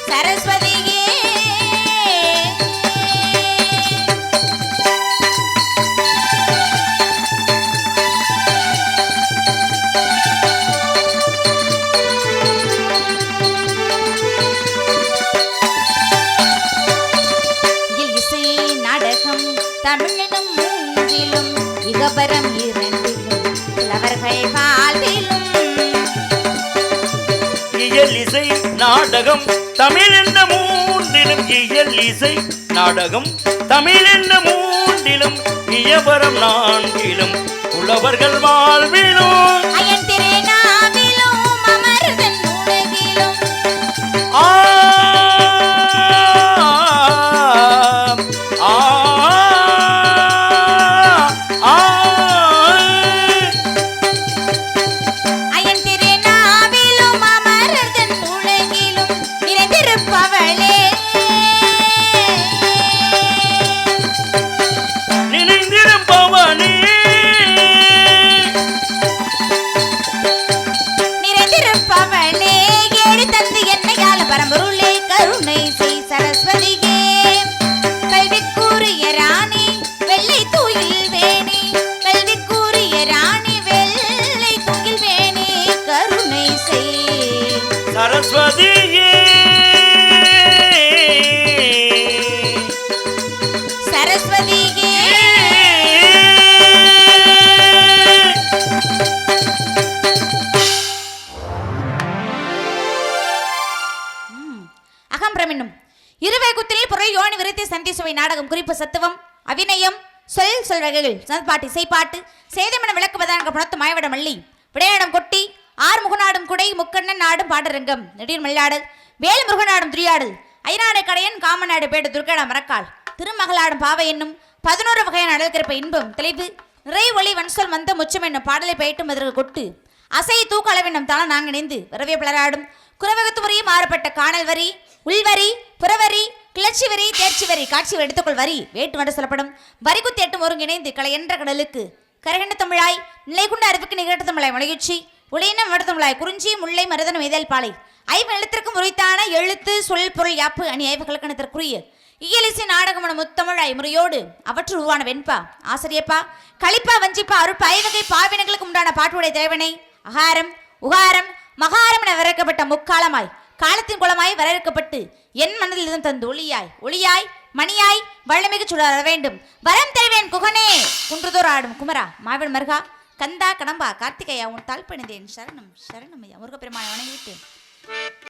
சரஸ்வதியே தமிழினும் மூன்றிலும் இகபரம் இரண்டிலும் புலவர்கள் வாழ்விலும் இயல் இசை நாடகம் தமிழ் என்ற மூன்றிலும் இயல் இசை நாடகம் தமிழ் என்ற மூன்றிலும் இயபரம் நான்கிலும் புலவர்கள் வாழ்விலும் அயன் திரைநாவிலும் அமர்தன் உலகிலும் பரம்பொருளே கருணை செய் சரஸ்வதியே கல்விக்கூறிய ராணி வெள்ளை தூயில் வேணி கல்விக்கூறிய ராணி வெள்ளை தூயில் வேணி கருணை செய் சரஸ்வதியே சரஸ்வதியே இருவேகுத்திலே பொருள் யோனி விருத்தி சந்தி சுவை நாடகம் குறிப்பு சத்துவம் அபிநயம் சொல் வகைகள் சந்பாட்டு இசைப்பாட்டு சேதமன விளக்குவதாக புணத்து மாயவிட மல்லி விடையாடம் கொட்டி ஆறு முகநாடும் குடை முக்கண்ணன் நாடும் பாடரங்கம் நெடிர் மல்லாடல் வேலு முருகநாடும் துரியாடல் ஐநாடு கடையன் காமநாடு பேடு துர்காடா மரக்கால் திருமகளாடும் பாவை என்னும் 11 வகையான அடல்கிறப்ப இன்பம் தெளிவு நிறை ஒளி வன்சொல் மந்த முச்சம் என்னும் பாடலை பயிட்டும் அதற்கு கொட்டு அசை தூக்க அளவென்னும் தாள நாங்கிணைந்து விரவே பிளராடும் குறவகத்து முறையும் மாறுபட்ட காணல் வரி உள்வரி புறவரி கிளர்ச்சி வரி தேர்ச்சி வரி காட்சி எடுத்துக்கொள் வரி வேட்டு வட சொல்லப்படும் வரி குத்தி எட்டும் ஒருங்கிணைந்து கலை என்ற கடலுக்கு கரகண்ட தமிழாய் நிலை கொண்ட அறிவுக்கு நிகழ்த்த தமிழாய் மலையுச்சி உடையினம் வட தமிழாய் குறிஞ்சி முல்லை மருதனம் இதழ் பாலை ஐவன் எழுத்திற்கும் உரித்தான எழுத்து சொல் பொருள் யாப்பு அணி ஐவு கலக்கணத்திற்குரிய இயலிசை நாடகமான முத்தமிழாய் முறையோடு அவற்று உருவான வெண்பா ஆசிரியப்பா களிப்பா வஞ்சிப்பா அருட்பா ஐவகை பாவினங்களுக்கு உண்டான பாட்டுடைய தேவனை அகாரம் உகாரம் மகாரம் என வரைக்கப்பட்ட முக்காலமாய் காலத்தின் குளமாய் வரையறுக்கப்பட்டு என் மனதில் இருந்து தந்து ஒளியாய் மணியாய் வல்லமிகு சுடர வேண்டும் வரம் தெரிவேன் குகனே குன்றுதோர் ஆடும் குமரா மாவின் மருகா கந்தா கடம்பா கார்த்திகையா உன் தாழ் பணிந்தேன் சரணம் சரணம் ஐயா முருகப்பெருமானை வணங்கிவிட்டேன்.